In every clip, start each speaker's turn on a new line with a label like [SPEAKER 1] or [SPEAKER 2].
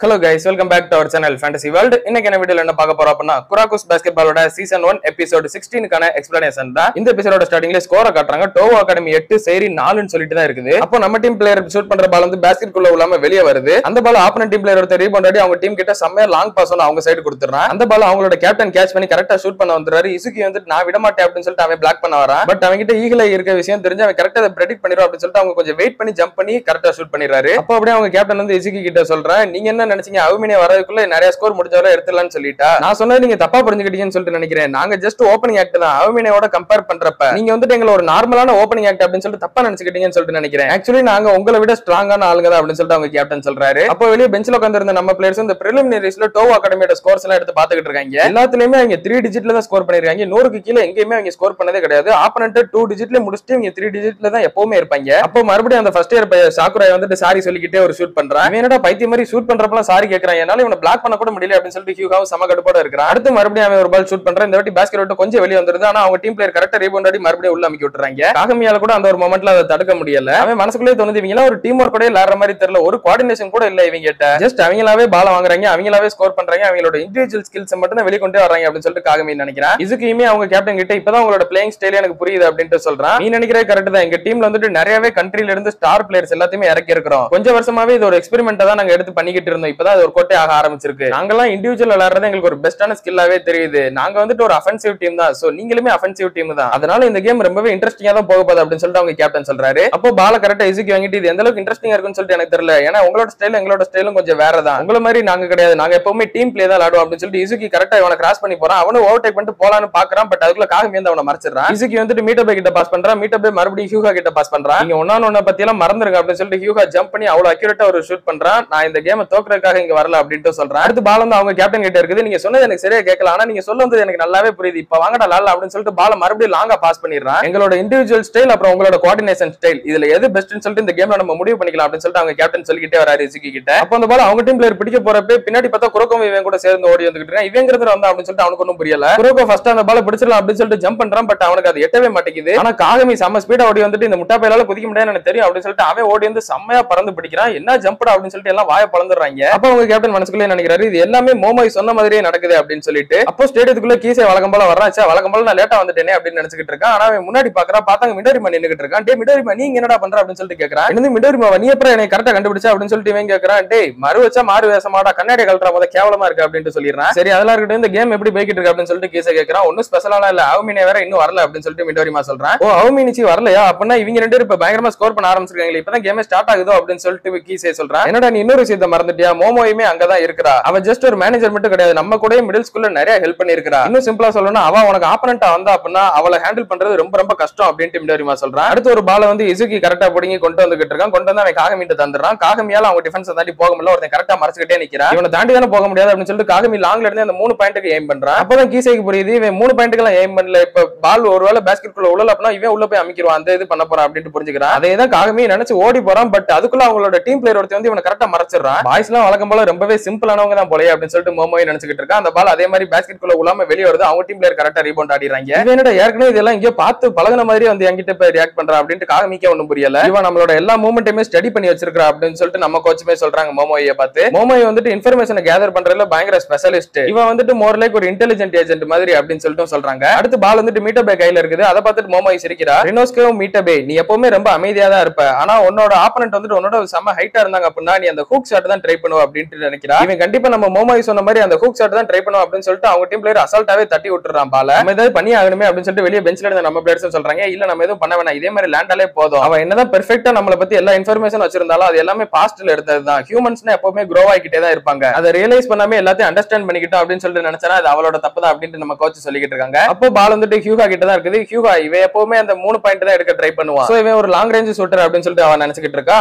[SPEAKER 1] Hello guys, welcome back to our channel Fantasy World. இன்னைக்கு என்ன வீடியோல என்ன பார்க்க போறோம் அப்படினா குராகோஸ் பாஸ்கெட்பாலோட சீசன் 1 எபிசோட் 16 கான எக்ஸ்பிளனேஷன் தான். இந்த எபிசோடோட ஸ்டார்டிங்ல ஸ்கோரை காட்டுறாங்க. டோவோ அகாடமி 8 சேரி 4 ன்னு சொல்லிட்டு தான் இருக்குது. அப்போ நம்ம டீம் பிளேயர் ஷூட் பண்ற பால் வந்து பாஸ்கெட் குள்ள உள்ளாம வெளிய வருது. அந்த பால் ஆப்போனன்ட் டீம் பிளேயர் ஒருத்தர் ரீபவுண்ட் ஆடி அவங்க டீம் கிட்ட செம்ம லாங் பாஸ் ஒன்னு அவங்க சைடு கொடுத்துறான். அந்த பால் அவங்களோட கேப்டன் கேட்ச் பண்ணி கரெக்ட்டா ஷூட் பண்ண வந்தறாரு. இசுகி வந்து நான் விட மாட்டேன் அப்படினு சொல்லிட்டு அவன் பிளாக் பண்ண வரான். பட் அவங்க கிட்ட ஈகிள இருக்க விஷயம் தெரிஞ்சு அவன் கரெக்ட்டா அதை பிரெடிக்ட் பண்ணிரும் அப்படினு சொல்லிட்டு அவங்க கொஞ்சம் வெயிட் பண்ணி ஜம்ப் பண்ணி கரெக்ட்டா ஷூட் பண்ணிராரு. அப்போ அப்படியே அவங்க கேப்டன் வந்து இசுகி கிட்ட சொல்றான், நீங்க என்ன நினைச்சீங்க அவுமினே வரதுக்குள்ள நிறைய ஸ்கோர் முடிஞ்சவரை எடுத்துடலாம்னு சொல்லிட்டா, நான் சொன்னது நீங்க தப்பா புரிஞ்சுக்கிட்டீங்கன்னு சொல்லிட்டு நினைக்கிறேன். நாங்க ஜஸ்ட் ஓப்பனிங் ஆக்ட் தான், அவுமினேவோட கம்பேர் பண்றப்ப நீங்க வந்துட்டு எங்களை ஒரு நார்மலான ஓப்பனிங் ஆக்ட் அப்படின்னு சொல்லிட்டு தப்பா நினைச்சுக்கிட்டீங்கன்னு சொல்லிட்டு நினைக்கிறேன். ஆக்சுவலி நாங்க உங்களை விட ஸ்ட்ராங்கான ஆளுங்க தான் அப்படின்னு சொல்லிட்டு அவங்க கேப்டன் சொல்றாரு. அப்போ வெளியே பெஞ்சில உட்கார்ந்திருந்த நம்ம பிளேயர்ஸ் இந்த பிரிலிமினரிஸ்ல டோவோ அகாடமியோட ஸ்கோர்ஸ் எல்லாம் எடுத்து பாத்துக்கிட்டு இருக்காங்க. எல்லாத்துலயுமே அவங்க 3 டிஜிட்ல தான் ஸ்கோர் பண்ணிருக்காங்க. 100க்கு கீழே எங்கேயுமே அவங்க ஸ்கோர் பண்ணதே கிடையாது. ஆப்போனன்ட் 2 டிஜிட்ல முடிச்சிட்டு இவங்க 3 டிஜிட்ல தான் எப்பவுமே இருப்பாங்க. அப்போ மறுபடியும் அந்த ஃபர்ஸ்ட் இயர் சாக்குராய் வந்துட்டு சாரி சொல்லிக்கிட்டே ஒரு ஷூட் பண்றான். இவன் என்னடா பைத்திய மாதிரி ஷூட் பண்றப்பலாம் சாரி கேக்குறான், என்னால இவனை பிளாக் பண்ண கூட முடியல அப்படின்னு சொல்லிட்டு ஹியூகாவும் சம கடுப்போட இருக்கான். அடுத்து மறுபடியும் அவன் ஒரு பால் ஷூட் பண்றான். இந்த வாட்டி பாஸ்கெட் விட்டு கொஞ்சம் வெளிய வந்துருது. ஆனா அவங்க டீம் பிளேயர் கரெக்ட்டா ரீபவுண்ட் ஆடி மறுபடியும் உள்ள அமுக்கி விட்டுறாங்க. காகமியால கூட அந்த ஒரு மொமெண்ட்ல அதை தடுக்க முடியல. அவன் மனசுக்குள்ளே தோணுது இவங்க எல்லாம் ஒரு டீம் ஒர்க் கூட விளையாடுற மாதிரி தெரியல, ஒரு கோஆர்டினேஷன் கூட இல்ல இவங்க கிட்ட. ஜஸ்ட் அவங்களாவே பால் வாங்குறாங்க, அவங்களாவே ஸ்கோர் பண்றாங்க, அவங்களோட இண்டிவிஜுவல் ஸ்கில்ஸ் மட்டும் தான் வெளிக்கொண்டே வர்றாங்க அப்படின்னு சொல்லிட்டு காகமி நினைக்கிறான். இசுகியுமே அவங்க கேப்டன் கிட்ட இப்பதான் உங்களோட பிளேயிங் ஸ்டைல் எனக்கு புரியுது அப்படின்ட்டு சொல்றான். நீ நினைக்கிறே கரெக்ட் தான், எங்க டீம்ல வந்துட்டு நிறையவே கண்ட்ரில இருந்து ஸ்டார் பிளேயர்ஸ் எல்லாத்தையுமே இறக்கி இருக்கிறோம். கொஞ்சம் வருஷமாவே இது ஒரு எக்ஸ்பெரிமெண்டா தான் நாங்க எடுத்து பண்ணிக்கிட்டு இருந்தோம். இப்பதான் அது ஒரு கோட்டை ஆக ஆரம்பிச்சிருக்கு. நாங்கெல்லாம் இண்டிவிஜுவல் விளையாடுறது எங்களுக்கு ஒரு பெஸ்டான ஸ்கில்லாவே தெரியுது. நாங்க வந்துட்டு ஒரு அஃபென்சிவ் டீம் தான், சோ நீங்களுமே அஃபென்சிவ் டீம் தான், அதனால இந்த கேம் ரொம்பவே இன்ட்ரெஸ்டிங்கா தான் போக போகுது அப்படின்னு சொல்லிட்டு அவங்க கேப்டன் சொல்றாரு. அப்போ பால கரெக்டா இசுகி வாங்கிட்டு இது எந்த அளவுக்கு இன்ட்ரெஸ்டிங்கா இருக்குன்னு சொல்லிட்டு எனக்கு தெரியல, ஏன்னா உங்களோட ஸ்டைல் எங்களோட ஸ்டைலும் கொஞ்சம் வேற தான், உங்கள மாதிரி நாங்க கிடையாது, நாங்க எப்பவுமே டீம் பிளே தான் விளையாடுவோம் அப்படின்னு சொல்லிட்டு இசுகி கரெக்டா இவனை கிராஸ் பண்ணி போறான். அவனும் ஓவர்டேக் பண்ணிட்டு போலான்னு பாக்குறான். பட் அதுக்குள்ள காகமி வந்து அவனை மறைச்சிடுறான். இசுகி வந்துட்டு மீட்டபே கிட்ட பாஸ் பண்றான். மீட்டபே மறுபடியும் ஹியூகா கிட்ட பாஸ் பண்றான். நீங்க ஒண்ணான பத்தி எல்லாம் மறந்துருங்க அப்படின்னு சொல்லிட்டு ஹியூகா ஜம்ப் பண்ணி அவ்வளவு அக்யூரேட்டா ஒரு ஷூட் பண்றான். நான் இந்த கேமை தோக்குறதுக்காக இங்க வரல அப்படின்ட்டு சொல்றான். அடுத்து பால் வந்து அவங்க கேப்டன் கிட்ட இருக்குது. நீங்க சொன்னது எனக்கு சரியா கேட்கல, ஆனா நீங்க சொல்ல வந்து எனக்கு நல்லாவே புரியுது, இப்ப வாங்கடா லால் அப்படின்னு சொல்லிட்டு பால மறுபடியும் லாங்கா பாஸ் பண்ணிடுறான். எங்களோட இண்டிவிஜுவல் ஸ்டைல் அப்புறம் உங்களோட கோஆர்டினேஷன் ஸ்டைல் இதுல எது பெஸ்ட்னு சொல்லிட்டு இந்த கேம்ல நம்ம முடிவு பண்ணிக்கலாம் அப்படின்னு சொல்லிட்டு அவங்க கேப்டன் சொல்லிக்கிட்டே வராரு இசுகி கிட்ட. அப்போ அந்த பால் அவங்க டீம் பிளேயர் பிடிக்க போறப்ப பின்னாடி பார்த்தா குரோகோ இவன் கூட சேர்ந்து ஓடி வந்துகிட்டு இருக்கான். இவங்கிறது வந்தா அப்படின்னு சொல்லிட்டு அவனுக்கு ஒன்றும் புரியல. குரோகோ ஃபர்ஸ்ட் அந்த பால் பிடிச்சிடலாம் அப்படின்னு சொல்லிட்டு ஜம்ப் பண்றான். பட் அவனுக்கு அது எட்டவே மாட்டேங்குது. ஆனா காகமி செம்ம ஸ்பீடா ஓடி வந்துட்டு இந்த முட்டா பையலால குதிக்க முடியாதுன்னு எனக்கு தெரியும் அப்படின்னு சொல்லிட்டு அவன் ஓடி வந்து செம்மையா பறந்து பிடிக்கிறான். என்ன ஜம்ப்டா அப்படின்னு சொல்லிட்டு எல்லாம் வாயை பழந்துறாங்க. அப்போ அவங்க கேப்டன் மனசுக்குள்ளே நினைக்கிறாரு இது எல்லாமே மோமோய் சொன்ன மாதிரியே நடக்குது அப்படின்னு சொல்லிட்டு. அப்போ ஸ்டேடியத்துக்குள்ள கீசே வழக்கம் போல வர்றான். வழக்கம் போல நான் லேட்டா வந்துட்டேனே அப்படின்னு நினைச்சிட்டு இருக்கான். ஆனா அவன் முன்னாடி பாக்குறான், பார்த்தாங்க மிடோரிமா நின்னுகிட்டு இருக்கான். டே மிடோரிமா நீங்க என்னடா பண்ற அப்படின்னு சொல்லிட்டு கேக்குறான். என்ன மிடோரிமா நீ எப்பறம் என்னை கரெக்டா கண்டுபிடிச்சா அப்படின்னு சொல்லிட்டு இவன் கேக்குறான். டே மறு வச்சா மாறு வேஷமாடா, கண்ணாடி கலட்டுற போத கேவலமா இருக்கு அப்படின்ட்டு சொல்லிடுறான். சரி அதெல்லாம் இருக்கட்டும், இந்த கேம் எப்படி போய்கிட்டு இருக்கு அப்படின்னு சொல்லிட்டு கீசே கேக்குறான். ஒன்னும் ஸ்பெஷலான இல்ல, அவுமினே வேற இன்னும் வரல அப்படின்னு சொல்லிட்டு மிடோரிமா சொல்றான். ஓ அவுமினிச்சி வரலையா, அப்படின்னா இவங்க ரெண்டு பேரும் இப்ப பயங்கரமா ஸ்கோர் பண்ண ஆரம்பிச்சிருக்காங்க, இப்பதான் கேமே ஸ்டார்ட் ஆகுதோ அப்படின்னு சொல்லிட்டு கீசே சொல்றான். என்னடா நீ இன்னொரு விஷயத்தை மறந்துட்டியா, மோமோயுமே அங்கதான் இருக்கிறா. அவ ஜஸ்ட் ஒரு மேனேஜர் மட்டும் கிடையாது, நம்ம கூட மிடில் ஸ்கூல்ல நிறைய ஹெல்ப் பண்ணிருக்கா. இன்னும் சிம்பிளா சொல்லணும்னா அவ உனக்கு ஆப்பனண்டா வந்தா அப்படின்னா அவளை ஹேண்டில் பண்றது ரொம்ப ரொம்ப கஷ்டம் அப்படின்ட்டு மிடோரிமா சொல்றான். அடுத்து ஒரு பால வந்து இசுகி கரெக்டா பிடிங்கி கொண்டு வந்துகிட்டு இருக்கான். கொண்டு வந்து அவன் காகமிட்ட தந்துடுறான். காகமியால அவங்க டிஃபென்ஸ் தாண்டி போக முடியல, ஒருத்தன் கரெக்டா மறைச்சிட்டே நிக்கிறான். இவனை தாண்டி தானே போக முடியாது அப்படின்னு சொல்லிட்டு காகமி லாங்ல இருந்து அந்த 3 பாயிண்ட்க்கு எய்ம் பண்றான். அப்பதான் கீசேக்கு புரியுது இவன் 3 பாயிண்ட்க்கு எய்ம் பண்ணல, இப்ப பால் ஒருவேளை பாஸ்கெட் குள்ள உள்ள அப்படின்னா இவன் உள்ள போய் அமைக்கிறான், அந்த இது பண்ண போறான் அப்படின்ட்டு புரிஞ்சுக்கிறான். அதே தான் காகமி நினைச்சு ஓடி போறான். பட் அதுக்குள்ள அவங்களோட டீம் பிளேயர் ஒருத்தன் வந்து இவனை கரெக்டா மறைச்சிடுறான். பாய்ஸ் எல்லாம் வழக்கம் போல ரொம்பவே சிம்பிளானவங்க தான் போலயே அப்படின்னு சொல்லிட்டு மோமோய் நினைச்சிட்டு இருக்கான். அந்த பால் அதே மாதிரி பாஸ்கெட் குள்ள உள்ளாம வெளியே வருது. அவங்க டீம் பிளேயர் கரெக்டா ரீபவுண்ட் ஆடிறாங்க. இவனோட ஏற்கனவே இதெல்லாம் இங்கே பார்த்து பழகுன மாதிரி வந்து என்கிட்ட போய் ரியாக்ட் பண்றான் அப்படின்ட்டு காகமிக்கே ஒன்றும் புரியல. இவன் நம்மளோட எல்லா மூவ்மெண்ட்டுமே ஸ்டடி பண்ணி வச்சிருக்கா அப்படின்னு சொல்லிட்டு நம்ம கோச்சுமே சொல்றாங்க மோமோயை பார்த்து. மோமோய் வந்துட்டு இன்ஃபர்மேஷனை கேதர் பண்றதுல பயங்கர ஸ்பெஷலிஸ்ட். இவன் வந்துட்டு மோர் லைக் ஒரு இன்டெலிஜென்ட் ஏஜென்ட் மாதிரி அப்படின்னு சொல்லிட்டு சொல்றாங்க. அடுத்து பால் வந்துட்டு மீட்டபே கையில இருக்குது. அதை பார்த்துட்டு மோமோய் சிரிக்கிறா. ரினோஸ்கோ மீட்டபே நீ எப்பவுமே ரொம்ப அமைதியா தான் இருப்ப, ஆனா உன்னோட ஆப்பனன்ட் வந்துட்டு உன்னோட செம்ம ஹைட்டா இருந்தாங்க அப்படின்னா நீ அந்த ஹூக் ஷாட் தான் ட்ரை பண்ணுவ அப்படின்ட்டு நினைக்கிறா. இவன் கண்டிப்பா நம்ம மோமோய் சொன்ன மாதிரி அந்த ஹூக் ஷாட் தான் ட்ரை பண்ணுவா அப்படின்னு சொல்லிட்டு அவங்க டீம் பிளேயர் அசால்ட்டாவே தட்டி விட்டுறான் பால. நம்ம ஏதாவது பண்ணி ஆகணுமே அப்படின்னு சொல்லிட்டு வெளியே பெஞ்ச்ல இருந்த நம்ம பிளேயர்ஸ் சொல்றாங்க, இல்ல நம்ம எதுவும் பண்ண வேணாம், இதே மாதிரி லேண்டாலே போதும். அவன் என்னதான் பெர்ஃபெக்ட்டா நம்மளை பத்தி எல்லா இன்ஃபர்மேஷன் வச்சிருந்தாலும் அது எல்லாமே பாஸ்ட்ல எடுத்ததுதான். ஹியூமன்ஸ்னா எப்பவுமே க்ரோ ஆகிட்டே தான் இருப்பாங்க, அதை ரியலைஸ் பண்ணாம எல்லாத்தையும் அண்டர்ஸ்டாண்ட் பண்ணிக்கிட்டோம் அப்படின்னு சொல்லிட்டு நினைச்சா அது அவளோட தப்பு தான் அப்படின்ட்டு நம்ம கோச் சொல்லிக்கிட்டு இருக்காங்க. அப்போ பால் வந்துட்டு ஹியூகா கிட்ட தான் இருக்குது. ஹியூகா இவன் எப்பவுமே அந்த 3 பாயிண்ட் தான் எடுக்க ட்ரை பண்ணுவான். சோ இவன் ஒரு லாங் ரேஞ்ச் ஷூட்டர் அப்படின்னு சொல்லிட்டு அவன் நினைச்சிட்டு இருக்கா.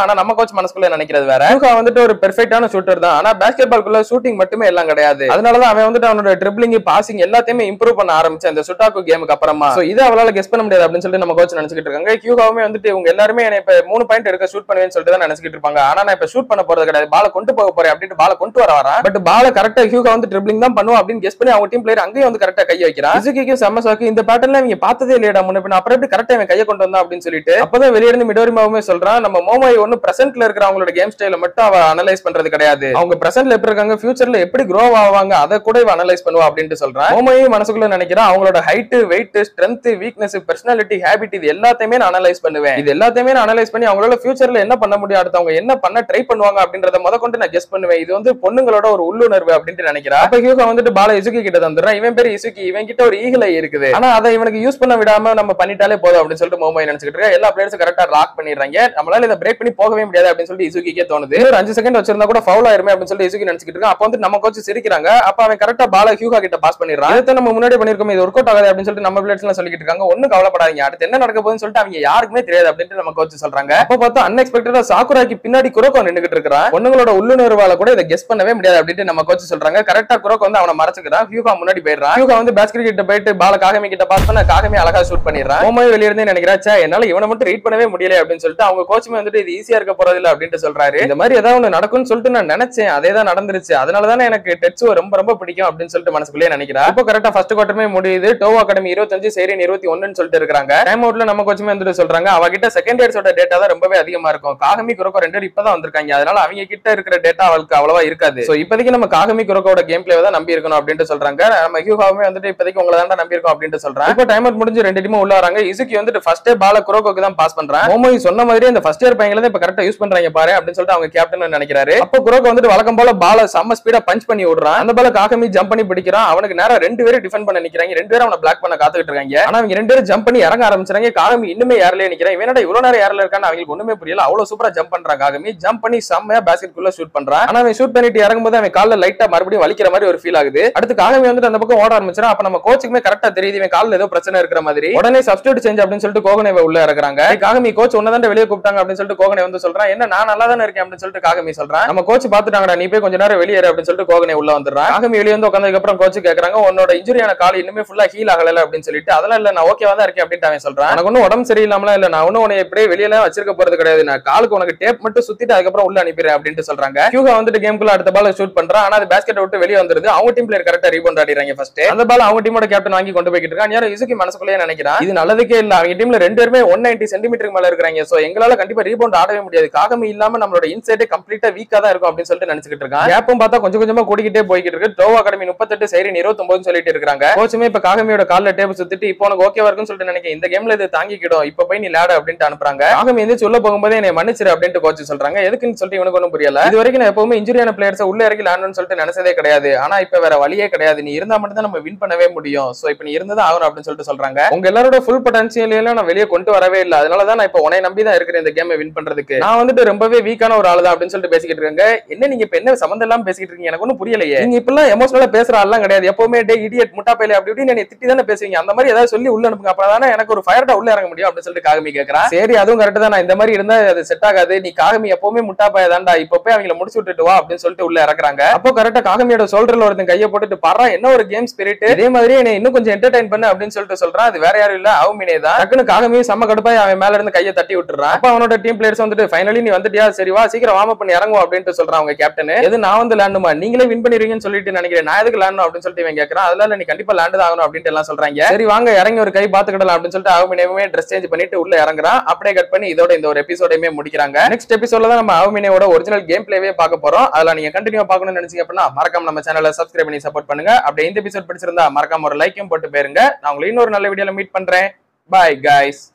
[SPEAKER 1] ஆனா நம்ம கோச் மனசுக்குள்ள நினைக்கிறது வேற. ஹியூகா வந்துட்டு ஒரு பெர்ஃபெக்ட்டான ஷூட்டர் தான், ஆனா பாஸ்கெட் பால்குள்ள ஷூட்டிங் மட்டுமே எல்லாம் கிடையாது. அதனாலதான் அவன் வந்துட்டு அவனோட ட்ரிப்ளிங் பாசிங் எல்லாத்தையுமே இம்ப்ரூவ் பண்ண ஆரம்பிச்சு அந்த சுட்டாக்கு கேமுக்கு அப்புறமா. சோ இதை அவளால கெஸ் பண்ண முடியாது அப்படின்னு சொல்லிட்டு நம்ம கோச் நினைச்சிட்டு இருக்காங்க. ஹியூகாவுமே வந்துட்டு இவங்க எல்லாருமே என்ன இப்ப 3 பாயிண்ட் எடுக்க ஷூட் பண்ணுவேன்னு சொல்லிட்டு தான் நினைச்சிட்டு இருப்பாங்க. ஆனா நான் இப்ப ஷூட் பண்ண போறது கிடையாது, பால கொண்டு போக போறேன் அப்படின்ட்டு பால கொண்டு வரா. பட் பால கரெக்டா ஹியூகா வந்து ட்ரிப்ளிங் தான் பண்ணுவோம் அப்படின்னு கெஸ் பண்ணி அவங்க டீம் பிளேயர் அங்கேயும் வந்து கரெக்டா கையை வைக்கிறான். இசுகிக்கு செம்ம சாக்கு, இந்த பேட்டர்ன்ல இவங்க பார்த்ததே இல்லையடா முன்ன பின்ன, அப்புறம் எப்படி கரெக்டா இவன் கையை கொண்டு வந்தா அப்படின்னு சொல்லிட்டு அப்பதான் வெளியே இருந்து மிடோரிமாவுமே சொல்றான், நம்ம மோமோய் ஒன்னு பிரசன்ட்ல இருக்கிற அவங்களோட கேம் ஸ்டைல மட்டும் அவ அனலைஸ் பண்றது கிடையாது, கிடையாது. அவங்க பிரசன்ட்ல எப்படி இருக்காங்க, ஃபியூச்சர்ல எப்படி க்ரோ ஆவாங்க அதை கூட அனலைஸ் பண்ணுவா அப்படின்ட்டு சொல்றேன். மோமோயும் மனசுக்குள்ள நினைக்கிறேன் அவங்களோட height, weight, strength, weakness, personality, habit இது எல்லாத்தையுமே நான் அனலைஸ் பண்ணுவேன். இது எல்லாத்தையுமே நான் அனலைஸ் பண்ணி அவங்களோட ஃபியூச்சர்ல என்ன பண்ண முடியும், அடுத்தவங்க என்ன பண்ண ட்ரை பண்ணுவாங்க அப்படின்றத முதற்கொண்டு நான் கெஸ் பண்ணுவேன். இது வந்து பொண்ணுங்களோட ஒரு உள்ளுணர்வு அப்படின்ட்டு நினைக்கிறேன். அப்ப ஹியூகோ வந்துட்டு பால இசுகி கிட்ட தந்துடுறான். இவன் பேரு இசுகி, இவன் கிட்ட ஒரு ஈகிளை இருக்குது, ஆனா அதை இவனுக்கு யூஸ் பண்ண விடாம நம்ம பண்ணிட்டாலே போதும் அப்படின்னு சொல்லிட்டு மோமோ நினைச்சிட்டு இருக்க. எல்லா பிளேயர்ஸும் கரெக்டா லாக் பண்ணிடுறாங்க. நம்மளால இதை பிரேக் பண்ணி போகவே முடியாது அப்படின்னு சொல்லிட்டு இசுகிக்கே தோணுது. ஒரு 5 செகண்ட் வச்சிருந்தா கூட ஃபவுல் ஆயிருமே அப்படின்னு சொல்லிட்டு இசுகி நினைச்சிட்டு இருக்கான். அப்ப வந்து நம்ம கோச் சிரிக்கிறாங்க. அப்ப அவன் கரெக்டா பால ஹியூகோ கிட்ட பாஸ் பண்ணிடுறான். இதை நம்ம முன்னாடி பண்ணிருக்கோம், இது ஒர்க் அவுட் ஆகாது அப்படின்னு சொல்லிட்டு நம்ம பிளேயர்ஸ் எல்லாம் சொல்லிட்டு இருக்காங்க. ஒன்னும் கவலைப்படாதீங்க, அடுத்து என்ன நடக்க போகுதுன்னு சொல்லிட்டு அவங்க யாருக்குமே தெரியாது அப்படின்னு நம்ம கோச் சொல்றாங்க. அப்ப பார்த்தா அன்எக்ஸ்பெக்டடா சாக்குராக்கு பின்னாடி குரோக்கோ நின்னுகிட்டு இருக்கான். பொண்ணுங்களோட உள்ளுணர்வால கூட இதை கெஸ் பண்ணவே முடியாது அப்படின்னு நம்ம கோச் சொல்றாங்க. கரெக்டா குரோக்கோ வந்து அவனை மறைச்சுக்கிறான். ஹியூகோ முன்னாடி போயிடுறான். ஹியூகோ வந்து பேஸ்கெட் கிட்ட போயிட்டு பால காகமி கிட்ட பாஸ் பண்ண காகமி அழகா ஷூட் பண்ணிடுறான். மோமோ வெளிய இருந்து நினைக்கிறா என்னால இவனை மட்டும் ரீட் பண்ணவே முடியல அப்படின்னு சொல்லிட்டு அவங்க கோச்சுமே வந்துட்டு இது ஈஸியா இருக்க போறது இல்ல அப்படின்னு சொல்றாரு. இந்த மாதிரி ஏதாவது ஒண்ணு நடக்கும்னு சொல்லிட்டு நான் நினைச்சேன், அதேதான் நடந்துருச்சு. அதனாலதான் எனக்கு டெட்சுவோ ரொம்ப ரொம்ப பிடிக்கும் அப்படின்னு சொல்லிட்டு மனசுக்குள்ளே நினைக்கிறேன். இப்போ கரெக்டா ஃபர்ஸ்ட் குவார்டருமே முடியுது. டோவோ அகாடமி 25 சேரின் 21 சொல்லிட்டு இருக்காங்க. டைம் அவுட்ல நம்ம கோச்சுமே வந்துட்டு சொல்றாங்க அவகிட்ட செகண்ட் இயர்ஸோட டேட்டா தான் ரொம்பவே அதிகமா இருக்கும். காகமி குரோக்கோ 2 பேர் இப்பதான் வந்திருக்காங்க, அதனால அவங்க கிட்ட இருக்கிற டேட்டா அவளுக்கு அவ்வளவா இருக்காது. சோ இப்போதைக்கு நம்ம காகமி குரோக்கோட கேம் பிளேவை தான் நம்பி இருக்கணும் அப்படின்னு சொல்றாங்க. நம்ம ஹியூகாவுமே வந்துட்டு இப்போதைக்கு உங்களை தான் நம்பி இருக்கோம் அப்படின்னு சொல்றாங்க. இப்போ டைம் அவுட் முடிஞ்சு 2 டீமும் உள்ள வராங்க. இசுகி வந்துட்டு ஃபர்ஸ்ட் பால குரோக்கோக்கு தான் பாஸ் பண்றான். மோமோ சொன்ன மாதிரி அந்த ஃபர்ஸ்ட் இயர் பையங்களை இப்ப கரெக்டா யூஸ் பண்றாங்க பாரு அப்படின்னு சொல்லிட்டு அவங்க கேப்டன் நினைக்கிறாரு. அப்போ குரோக்கோ வந்துட்டு வழக்கம் போல பால செம்ம ஸ்பீடா பஞ்ச் பண்ணி விடுறான். அந்த பால காகமி ஜம்ப் பண்ணி பிடிக்கிறான். அவனுக்கு நேரா 2 பேரும் டிஃபெண்ட் பண்ண நிக்கிறாங்க. 2 பேரும் அவனை பிளாக் பண்ண காத்துக்கிட்டு இருக்காங்க. ஆனா அவங்க 2 பேரும் ஜம்ப் பண்ணி இறங்க ஆரம்பிச்சாங்க. காகமி இன்னுமே ஏர்லயே நிக்கிறான். இவனோட இவ்வளவு நேரம் ஏர்ல இருக்கான்னு அவங்களுக்கு ஒண்ணுமே புரியல. அவ்வளவு சூப்பரா ஜம்ப் பண்றான். காகமி ஜம்ப் பண்ணி செம்மையா பேஸ்கெட் குள்ள ஷூட் பண்றான். ஆனா அவன் ஷூட் பண்ணிட்டு இறங்கும்போது அவன் கால்ல லைட்டா மறுபடியும் வலிக்கிற மாதிரி ஒரு ஃபீல் ஆகுது. அடுத்து காகமி வந்துட்டு அந்த பக்கம் ஓட ஆரம்பிச்சான். அப்ப நம்ம கோச்சுக்குமே கரெக்டா தெரியுது இவன் கால்ல ஏதோ பிரச்சனை இருக்கிற மாதிரி. உடனே சப்ஸ்டிட்யூட் சேஞ்ச் அப்படின்னு சொல்லிட்டு கோகனேவை உள்ள இறக்குறாங்க. காகமி கோச் ஒன்னதான் வெளியே கூப்பிட்டாங்க அப்படின்னு சொல்லிட்டு கோகனே வந்து சொல்றான். என்ன நான் நல்லா தானே இருக்கேன் அப்படின்னு சொல்லிட்டு காகமி சொல்றான். நம்ம கோச் பாத்துட்டாங்கடா, நீ போய் கொஞ்ச நேரம் வெளியேறு அப்படின்னு சொல்லிட்டு கோகனே உள்ள வந்துடுறான். காகமி வெளியே வந்து உட்கார்ந்ததுக்கு அப்புறம் கோச் கேக்குறாங்க உன்னோட இன்ஜுரியான கால் இன்னுமே ஃபுல்லா ஹீல் ஆகல அப்படின்னு சொல்லிட்டு. அதெல்லாம் இல்ல நான் ஓகேவா தான் இருக்கேன் அப்படின்னு அவன் சொல்றான். எனக்கு ஒன்னும் உடம்பு சரியில்லாமலாம் இல்ல, நான் ஒன்னும் உன்னை எப்படியே வெளியில வச்சிருக்க போறது கிடையாது, நான் காலுக்கு உனக்கு டேப் மட்டும் சுத்திட்டு அதுக்கப்புறம் உள்ள அனுப்பிடுறேன் அப்படின்னு சொல்றாங்க. ஹியூகோ வந்துட்டு கேம்குள்ள அடுத்த பால் ஷூட் பண்றான். ஆனா அது பேஸ்கெட் விட்டு வெளியே வந்துருது. அவங்க டீம் பிளேயர் கரெக்டா ரீபவுண்ட் ஆடிறாங்க. ஃபர்ஸ்ட் அந்த பால் அவங்க டீமோட கேப்டன் வாங்கி கொண்டு போய்கிட்டு இருக்கான். யாரோ இசுகி மனசுக்குள்ளே நினைக்கிறான் இது நல்லதுக்கே இல்ல, அவங்க டீம்ல 2 பேருமே 190 சென்டிமீட்டருக்கு மேல இருக்காங்க. சோ எங்களால கண்டிப்பா ரீபவுண்ட் ஆடவே முடியாது, காகமி இல்லாம நம்மளோட இன்சைடே கம்ப்ளீட்டா வீக்கா தான் இருக்கும் அப்படின்னு சொல்லிட்டு நினைச்சிட்டு இருக்கான். கேப்பும் பார்த்தா கொஞ்சம் கொஞ்சமா கூடிக்கிட்டே போய்கிட்டு இருக்கு. டோவோ அகாடமி 38 சேரின் 29 சொல்லிட்டு இருக்காங்க. கோச்சுமே இப்ப காகமியோட கால்ல டேப் சுத்திட்டு இப்போ உனக்கு ஓகேவா இருக்குன்னு சொல்லிட்டு நினைக்கிறேன், இந்த கேம்ல இது தாங்கிக்கிடும், இப்ப போய் நீ விளையாட அப்படின்னு அனுப்புறாங்க. காகமி எந்திரிச்சு உள்ள போகும்போது என்னை மன்னிச்சிரு அப்படின்னு கோச் சொல்றாங்க. எதுக்குன்னு சொல்லிட்டு இவனுக்கு ஒன்றும் புரியல. இது வரைக்கும் நான் எப்பவுமே இன்ஜுரியான பிளேயர்ஸ் உள்ள இறக்கி விளையாடணும்னு சொல்லிட்டு நினைச்சதே கிடையாது. ஆனா இப்ப வேற வழியே கிடையாது, நீ இருந்தா மட்டும் தான் நம்ம வின் பண்ணவே முடியும். சோ இப்ப நீ இருந்ததா ஆகணும் அப்படின்னு சொல்லிட்டு சொல்றாங்க. உங்க எல்லாரோட ஃபுல் பொட்டன்ஷியல் எல்லாம் நான் வெளியே கொண்டு வரவே இல்லை, அதனாலதான் நான் இப்ப உன்னை நம்பி தான் இருக்கிறேன் இந்த கேமை வின் பண்றதுக்கு. நான் வந்துட்டு ரொம்பவே வீக்கான ஒரு ஆளு தான் அப்படின்னு சொல்லிட்டு பேசிக்கிட்டு இருக்காங்க. என்ன நீங்க இப்ப என்ன சம்பந்தம் எல்லாம் பேசிக்கிட்டு இருக்கீங்க, எனக்கு ஒன்னும் புரியலையே. நீங்க இப்பெல்லாம் எமோஷனலா பேசுற ஆள்லாம் கிடையாது, எப்பவுமே டே இடியட் முட்டா பையில அப்படி இப்படி நீ திட்டி தானே பேசுவீங்க, அந்த மாதிரி ஏதாவது சொல்லி உள்ள அனுப்புங்க, அப்பதானே எனக்கு ஒரு ஃபயர்டா உள்ள இறங்க முடியும் அப்படின்னு சொல்லிட்டு காகமி கேட்கறான். சரி அதுவும் கரெக்ட் தான், நான் இந்த மாதிரி இருந்தா அது செட் ஆகாது, நீ காகமி எப்பவுமே முட்டா பைய தான்டா, இப்ப போய் அவங்களை முடிச்சு விட்டுட்டு வா அப்படின்னு சொல்லிட்டு உள்ள இறக்குறாங்க. அப்போ கரெக்டா காகமியோட ஷோல்டர்ல ஒருத்தன் கையை போட்டுட்டு பாறா என்ன ஒரு கேம் ஸ்பிரிட், இதே மாதிரி என்ன இன்னும் கொஞ்சம் என்டர்டைன் பண்ணு அப்படின்னு சொல்லிட்டு சொல்றான். அது வேற யாரும் இல்ல அவுமினே தான். டக்குனு காகமி செம்ம கடுப்பாய் அவன் மேல இருந்து கையை தட்டி விட்டுறான். அப்ப அவனோட டீம் பிளேயர்ஸ் வந்துட்டு ஃபைனலி நீ வந்துட்டியா, சரி வா சீக்கிரம் வார்ம் அப் பண்ணி இறங்குவோம் அப்படின்னு சொல்றான் அவங்க கேப்டன். எது நான் வந்து லேண்டுமா, நீங்களே வின் பண்ணிருவீங்கன்னு சொல்லிட்டு நினைக்கிறேன், நான் எதுக்கு லேண்டணும் அப்படின்னு சொல்லிட்டு இவன் கேட்கறான். அதனால நீ கண்டிப்பா லேண்ட் தான் ஆகணும் அப்படின்னு எல்லாம் சொல்றாங்க. சரி வாங்க இறங்கி ஒரு கை பாத்துக்கிடலாம் அப்படின்னு சொல்லிட்டு அவுமினேவுமே ட்ரெஸ் சேஞ்ச் பண்ணிட்டு உள்ள இறங்குறான். அப்படியே கட் பண்ணி இதோட இந்த ஒரு எபிசோடையுமே முடிக்கிறாங்க. நெக்ஸ்ட் எபிசோட்ல தான் நம்ம அவுமினேவோட ஒரிஜினல் கேம் பிளேவே பார்க்க போறோம். அதெல்லாம் நீங்க கண்டினியூ பார்க்கணும்னு நினைச்சீங்க அப்படின்னா மறக்காம நம்ம சேனலை சப்ஸ்கிரைப் பண்ணி சப்போர்ட் பண்ணுங்க. அப்படியே இந்த எபிசோட் பிடிச்சிருந்தா மறக்காம ஒரு லைக்கும் போட்டு போயிருங்க. நான் உங்களை இன்னொரு நல்ல வீடியோல மீட் பண்றேன். Bye guys.